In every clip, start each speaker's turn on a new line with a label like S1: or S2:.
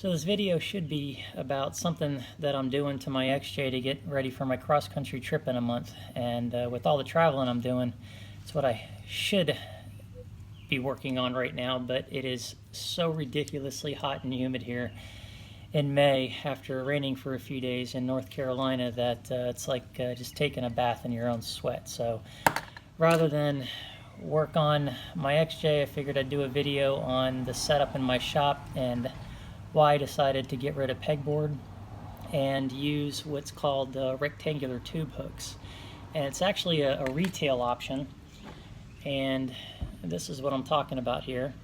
S1: So this video should be about something that I'm doing to my XJ to get ready for my cross-country trip in a month. And with all the traveling I'm doing, it's what I should be working on right now, but it is so ridiculously hot and humid here in May after raining for a few days in North Carolina that it's like just taking a bath in your own sweat. So rather than work on my XJ, I figured I'd do a video on the setup in my shop and why I decided to get rid of pegboard and use what's called rectangular tube hooks. And it's actually a retail option, and this is what I'm talking about here.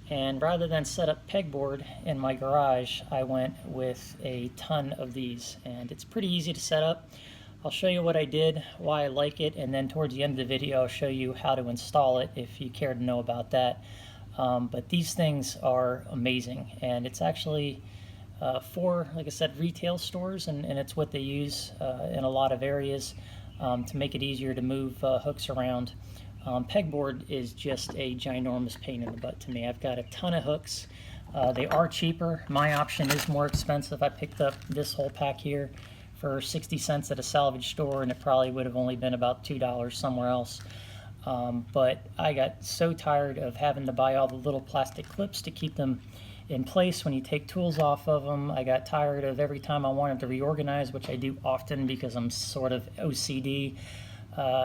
S1: And rather than set up pegboard in my garage, I went with a ton of these, and it's pretty easy to set up. I'll show you what I did, why I like it, and then towards the end of the video I'll show you how to install it if you care to know about that. But these things are amazing, and it's actually for, like I said, retail stores, and it's what they use in a lot of areas to make it easier to move hooks around. Pegboard is just a ginormous pain in the butt to me. I've got a ton of hooks. They are cheaper. My option is more expensive. I picked up this whole pack here for 60 cents at a salvage store, and it probably would have only been about $2 somewhere else. But I got so tired of having to buy all the little plastic clips to keep them in place when you take tools off of them. I got tired of every time I wanted to reorganize, which I do often because I'm sort of OCD.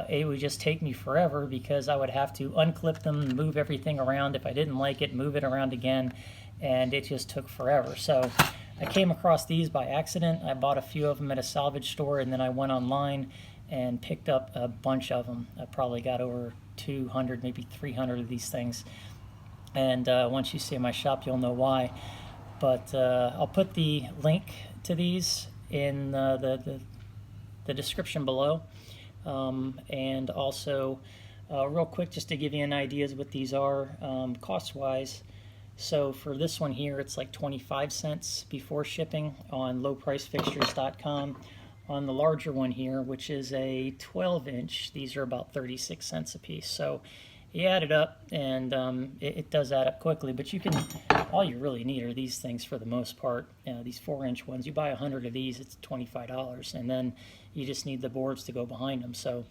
S1: It would just take me forever because I would have to unclip them, move everything around. If I didn't like it, move it around again, and it just took forever. So I came across these by accident. I bought a few of them at a salvage store, and then I went online and picked up a bunch of them. I probably got over 200, maybe 300 of these things. And once you see my shop, you'll know why. But I'll put the link to these in the description below. And also, real quick, just to give you an idea of what these are cost-wise. So for this one here, it's like 25 cents before shipping on lowpricefixtures.com. On the larger one here, which is a 12-inch, these are about 36 cents a piece. So you add it up, and it does add up quickly. But you can, all you really need are these things for the most part. These 4-inch ones, you buy 100 of these, it's $25, and then you just need the boards to go behind them. So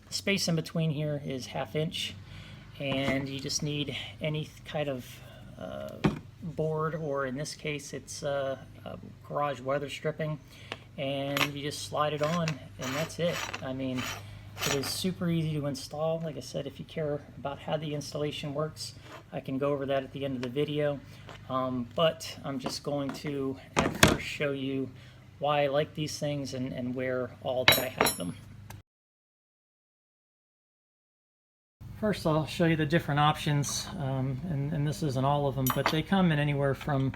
S1: the space in between here is 1/2 inch, and you just need any kind of board, or in this case, it's garage weather stripping. And you just slide it on, and that's it. I mean, it is super easy to install. Like I said, if you care about how the installation works, I can go over that at the end of the video. But I'm just going to at first show you why I like these things and where all that I have them. First, I'll show you the different options, and this isn't all of them, but they come in anywhere from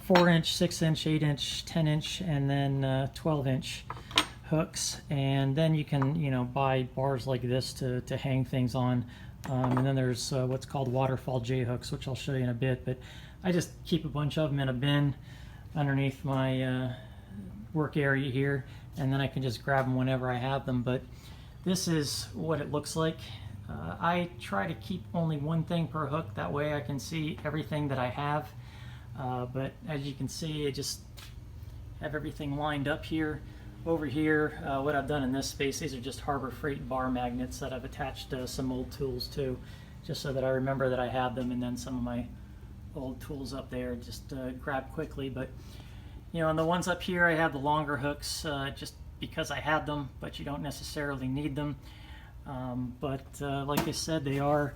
S1: 4-inch, 6-inch, 8-inch, 10-inch, and then 12-inch hooks. And then you can, buy bars like this to hang things on. And then there's what's called waterfall J hooks, which I'll show you in a bit. But I just keep a bunch of them in a bin underneath my work area here, and then I can just grab them whenever I have them. But this is what it looks like. I try to keep only one thing per hook. That way I can see everything that I have. But as you can see, I just have everything lined up here. Over here, what I've done in this space, these are just Harbor Freight bar magnets that I've attached some old tools to, just so that I remember that I have them, and then some of my old tools up there just grab quickly. But on the ones up here, I have the longer hooks just because I have them, but you don't necessarily need them. But like I said, they are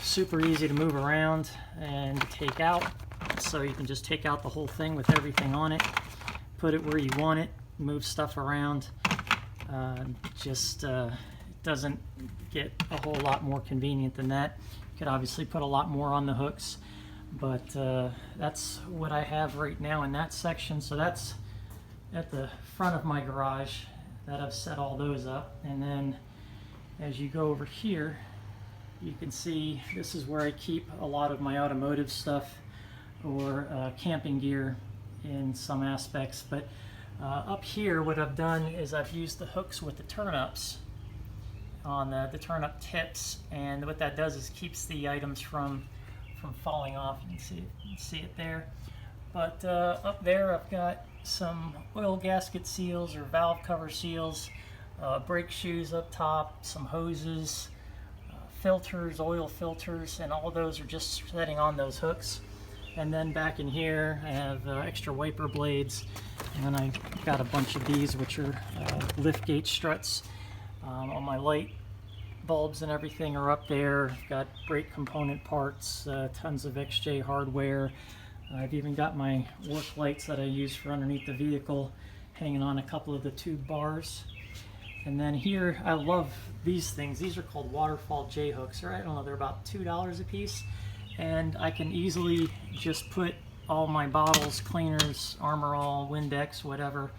S1: super easy to move around and take out. So you can just take out the whole thing with everything on it, put it where you want it, move stuff around. It doesn't get a whole lot more convenient than that. You could obviously put a lot more on the hooks, but that's what I have right now in that section. So that's at the front of my garage that I've set all those up. And then as you go over here, you can see this is where I keep a lot of my automotive stuff, or camping gear in some aspects. But up here, what I've done is I've used the hooks with the turn-ups on the turn-up tips, and what that does is keeps the items from falling off. You can see it there. But up there I've got some oil gasket seals or valve cover seals, brake shoes up top, some hoses, filters, oil filters, and all those are just setting on those hooks. And then back in here I have extra wiper blades, and then I've got a bunch of these which are lift gate struts. All my light bulbs and everything are up there. I've got brake component parts, tons of XJ hardware. I've even got my work lights that I use for underneath the vehicle hanging on a couple of the tube bars. And then here, I love these things. These are called waterfall J hooks. I don't know, they're about $2 a piece. And I can easily just put all my bottles, cleaners, Armor All, Windex, whatever,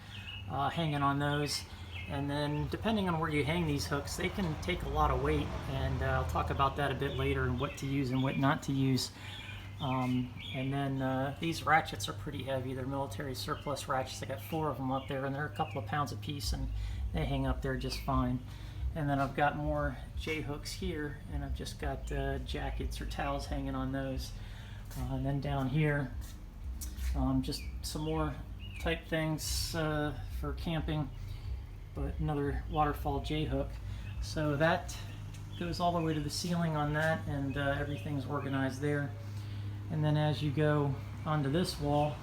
S1: hanging on those. And then depending on where you hang these hooks, they can take a lot of weight. And I'll talk about that a bit later and what to use and what not to use. And then these ratchets are pretty heavy. They're military surplus ratchets. I got 4 of them up there, and they're a couple of pounds a piece, and they hang up there just fine. And then I've got more J hooks here, and I've just got jackets or towels hanging on those. And then down here, just some more type things for camping, but another waterfall J hook. So that goes all the way to the ceiling on that, and everything's organized there. And then as you go onto this wall,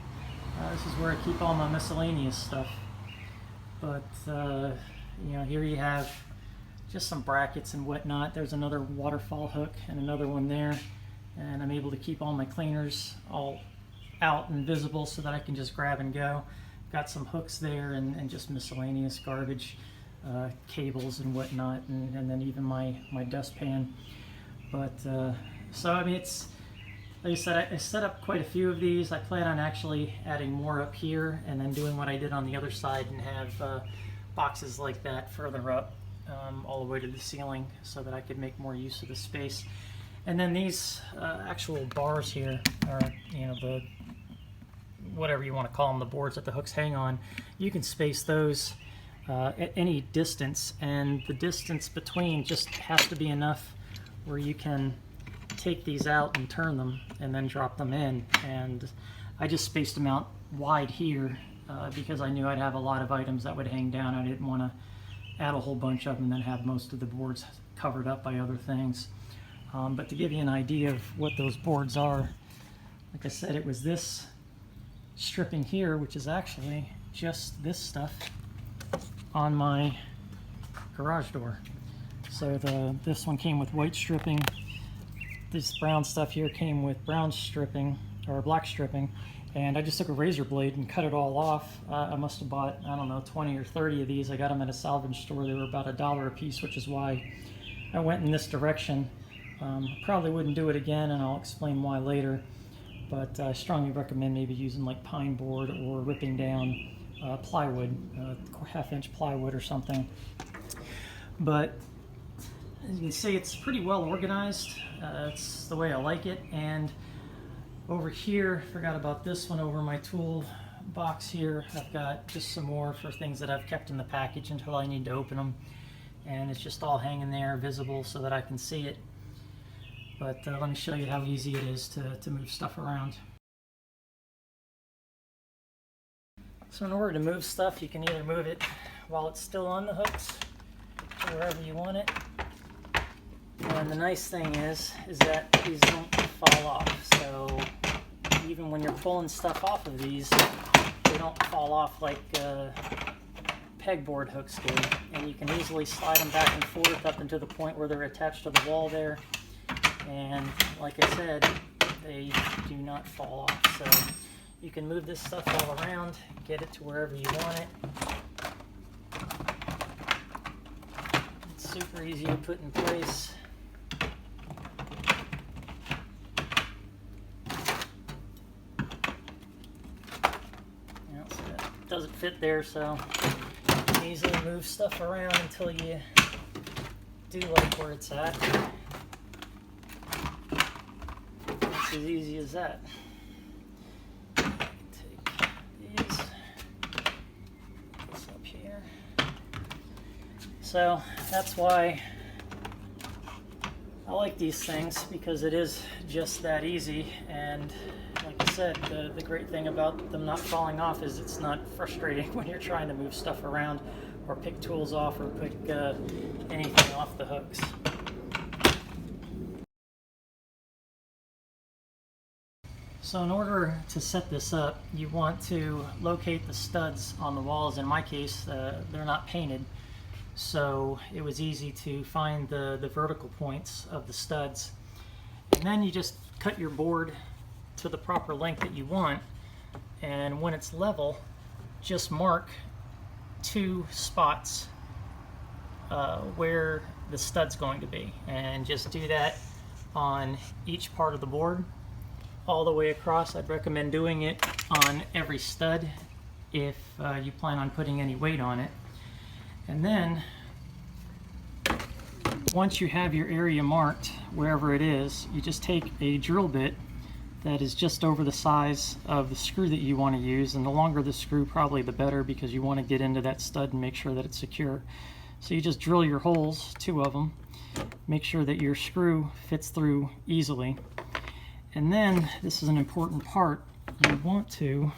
S1: this is where I keep all my miscellaneous stuff. But you know, here you have just some brackets and whatnot. There's another waterfall hook and another one there, and I'm able to keep all my cleaners all out and visible so that I can just grab and go. Got some hooks there and just miscellaneous garbage, cables and whatnot, and then even my dustpan. But so I mean, it's like I said, I set up quite a few of these. I plan on actually adding more up here and then doing what I did on the other side and have boxes like that further up all the way to the ceiling so that I could make more use of the space. And then these actual bars here are, you know, the whatever you want to call them, the boards that the hooks hang on. You can space those at any distance, and the distance between just has to be enough where you can take these out and turn them and then drop them in. And I just spaced them out wide here because I knew I'd have a lot of items that would hang down. I didn't want to add a whole bunch of them and then have most of the boards covered up by other things. But to give you an idea of what those boards are, like I said, it was this stripping here, which is actually just this stuff on my garage door. So this one came with white stripping. This brown stuff here came with brown stripping, or black stripping, and I just took a razor blade and cut it all off. I must have bought, I don't know, 20 or 30 of these. I got them at a salvage store. They were about $1 a piece, which is why I went in this direction. Probably wouldn't do it again, and I'll explain why later, but I strongly recommend maybe using like pine board or ripping down plywood, 1/2-inch plywood or something. But as you can see, it's pretty well organized. It's the way I like it. And over here, forgot about this one, over my tool box here, I've got just some more for things that I've kept in the package until I need to open them. And it's just all hanging there, visible so that I can see it. But let me show you how easy it is to move stuff around. So in order to move stuff, you can either move it while it's still on the hooks to wherever you want it. And the nice thing is that these don't fall off. So even when you're pulling stuff off of these, they don't fall off like pegboard hooks do. And you can easily slide them back and forth up into the point where they're attached to the wall there. And like I said, they do not fall off. So you can move this stuff all around, get it to wherever you want it. It's super easy to put in place. Doesn't fit there, so you can easily move stuff around until you do like where it's at. It's as easy as that. Take these, this up here. So that's why I like these things, because it is just that easy. And like I said, the great thing about them not falling off is it's not frustrating when you're trying to move stuff around or pick tools off or pick anything off the hooks. So in order to set this up, you want to locate the studs on the walls. In my case, they're not painted, so it was easy to find the vertical points of the studs. And then you just cut your board to the proper length that you want, and when it's level, just mark 2 spots where the stud's going to be, and just do that on each part of the board all the way across. I'd recommend doing it on every stud if you plan on putting any weight on it. And then once you have your area marked wherever it is, you just take a drill bit that is just over the size of the screw that you want to use, and the longer the screw probably the better, because you want to get into that stud and make sure that it's secure. So you just drill your holes, 2 of them, make sure that your screw fits through easily. And then, this is an important part, you want to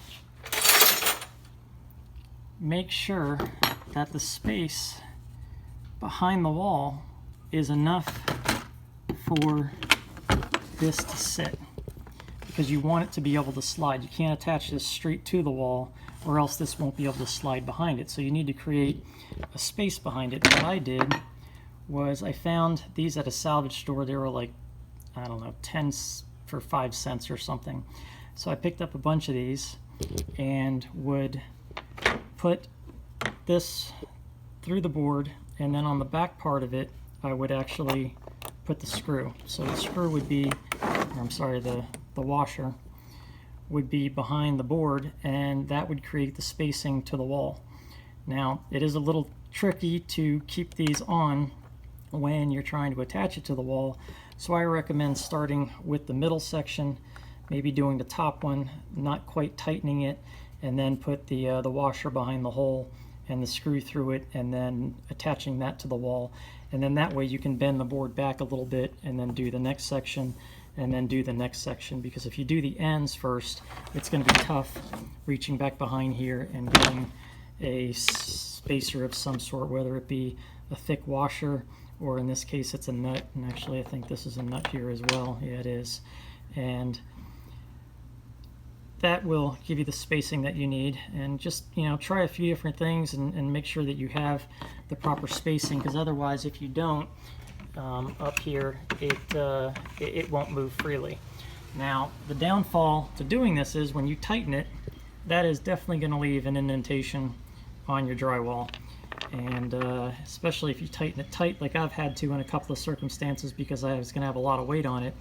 S1: make sure that the space behind the wall is enough for this to sit, because you want it to be able to slide. You can't attach this straight to the wall, or else this won't be able to slide behind it. So you need to create a space behind it. What I did was I found these at a salvage store. They were like, I don't know, 10 for 5 cents or something. So I picked up a bunch of these and would put this through the board, and then on the back part of it I would actually put the screw. So the screw would be, or I'm sorry, the washer would be behind the board, and that would create the spacing to the wall. Now it is a little tricky to keep these on when you're trying to attach it to the wall, so I recommend starting with the middle section, maybe doing the top one, not quite tightening it, and then put the washer behind the hole and the screw through it, and then attaching that to the wall. And then that way you can bend the board back a little bit and then do the next section and then do the next section, because if you do the ends first, it's going to be tough reaching back behind here and getting a spacer of some sort, whether it be a thick washer, or in this case it's a nut. And actually I think this is a nut here as well. Yeah, it is. And that will give you the spacing that you need. And just, you know, try a few different things and make sure that you have the proper spacing, because otherwise if you don't, up here it won't move freely. Now the downfall to doing this is when you tighten it, that is definitely going to leave an indentation on your drywall. And especially if you tighten it tight, like I've had to in a couple of circumstances, because I was going to have a lot of weight on it.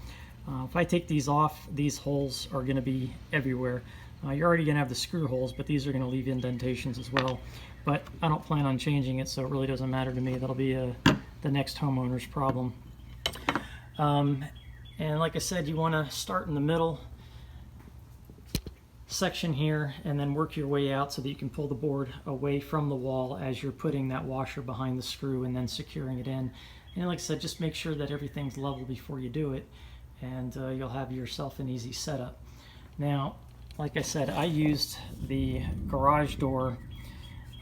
S1: If I take these off, these holes are going to be everywhere. You're already going to have the screw holes, but these are going to leave indentations as well. But I don't plan on changing it, so it really doesn't matter to me. That'll be the next homeowner's problem. And like I said, you want to start in the middle section here and then work your way out so that you can pull the board away from the wall as you're putting that washer behind the screw and then securing it in. And like I said, just make sure that everything's level before you do it, and you'll have yourself an easy setup. Now, like I said, I used the garage door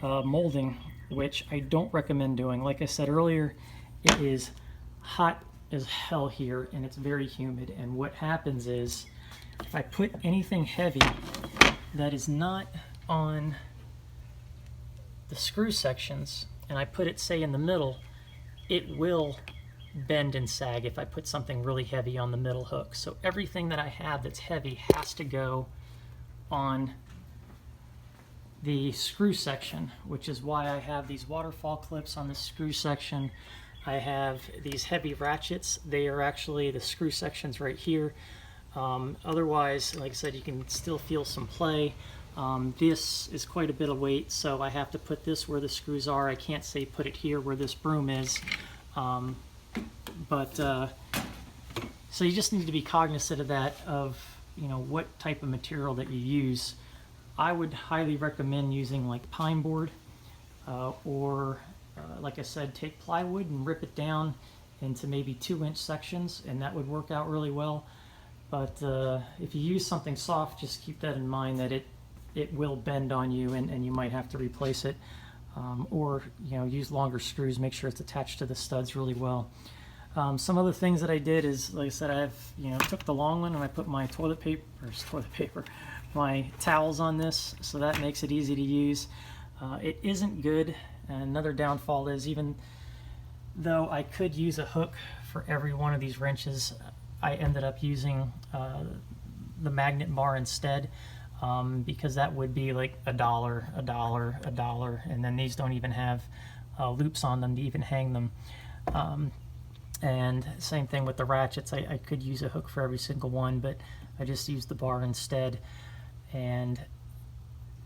S1: molding, which I don't recommend doing. Like I said earlier, it is hot as hell here and it's very humid, and what happens is if I put anything heavy that is not on the screw sections and I put it, say, in the middle, it will bend and sag if I put something really heavy on the middle hook. So everything that I have that's heavy has to go on the screw section, which is why I have these waterfall clips on the screw section. I have these heavy ratchets. They are actually the screw sections right here. Otherwise, like I said, you can still feel some play. This is quite a bit of weight, so I have to put this where the screws are. I can't say put it here where this broom is. So you just need to be cognizant of that, of, you know, what type of material that you use. I would highly recommend using like pine board, or like I said, take plywood and rip it down into maybe 2-inch sections, and that would work out really well. But if you use something soft, just keep that in mind that it will bend on you, and you might have to replace it. Or use longer screws. Make sure it's attached to the studs really well. Some other things that I did is, like I said, I took the long one and I put my my towels on this, so that makes it easy to use. It isn't good. Another downfall is, even though I could use a hook for every one of these wrenches, I ended up using the magnet bar instead, because that would be like $1, and then these don't even have loops on them to even hang them. And same thing with the ratchets. I could use a hook for every single one, but I just used the bar instead. And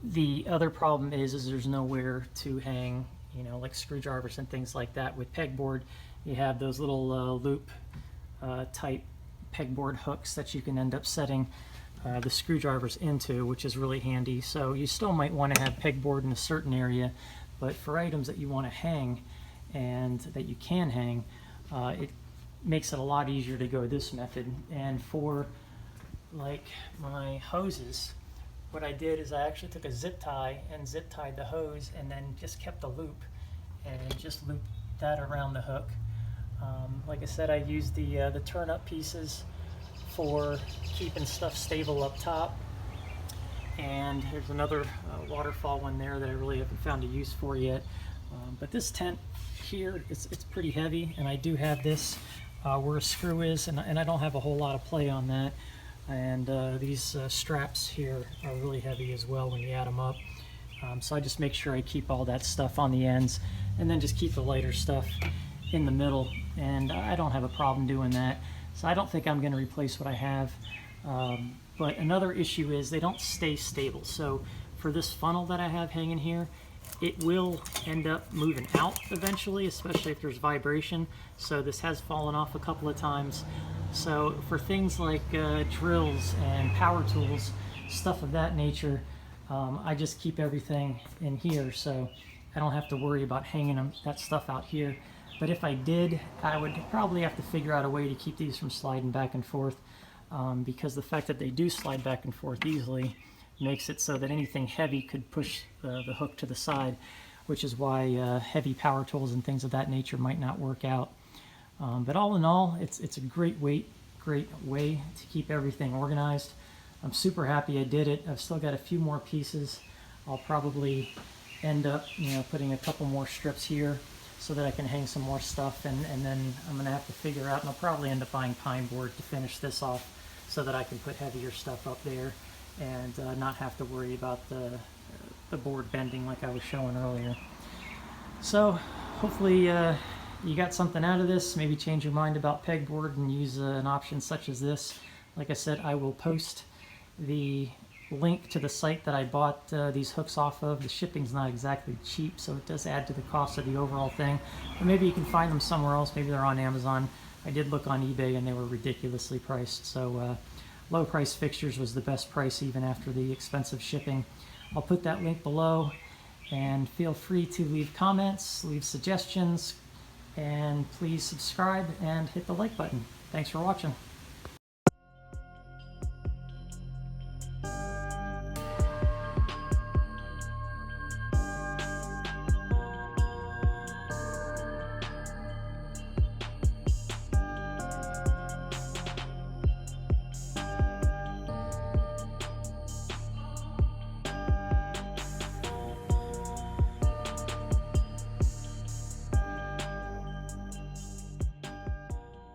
S1: the other problem is there's nowhere to hang, like screwdrivers and things like that. With pegboard, you have those little loop type pegboard hooks that you can end up setting the screwdrivers into, which is really handy. So you still might want to have pegboard in a certain area, but for items that you want to hang and that you can hang, it makes it a lot easier to go this method. And for like my hoses, what I did is I actually took a zip tie and zip tied the hose, and then just kept the loop and just looped that around the hook. Like I said, I used the turn up pieces for keeping stuff stable up top. And here's another waterfall one there that I really haven't found a use for yet. But this tent here, it's pretty heavy, and I do have this where a screw is, and I don't have a whole lot of play on that. And these straps here are really heavy as well when you add them up. So I just make sure I keep all that stuff on the ends, and then just keep the lighter stuff in the middle, and I don't have a problem doing that. So I don't think I'm going to replace what I have. But another issue is they don't stay stable. So for this funnel that I have hanging here, it will end up moving out eventually, especially if there's vibration. So this has fallen off a couple of times. So for things like drills and power tools, stuff of that nature, I just keep everything in here, so I don't have to worry about hanging that stuff out here. But if I did, I would probably have to figure out a way to keep these from sliding back and forth, because the fact that they do slide back and forth easily makes it so that anything heavy could push the hook to the side, which is why heavy power tools and things of that nature might not work out. But all in all, it's a great way to keep everything organized. I'm super happy I did it. I've still got a few more pieces. I'll probably end up putting a couple more strips here so that I can hang some more stuff, and then I'm going to have to figure out, and I'll probably end up buying pine board to finish this off so that I can put heavier stuff up there and not have to worry about the board bending like I was showing earlier. So hopefully you got something out of this. Maybe change your mind about pegboard and use an option such as this. Like I said, I will post the link to the site that I bought these hooks off of. The shipping's not exactly cheap, so it does add to the cost of the overall thing. But maybe you can find them somewhere else. Maybe they're on Amazon. I did look on eBay and they were ridiculously priced. So low price fixtures was the best price even after the expensive shipping. I'll put that link below, and feel free to leave comments, leave suggestions, and please subscribe and hit the like button. Thanks for watching.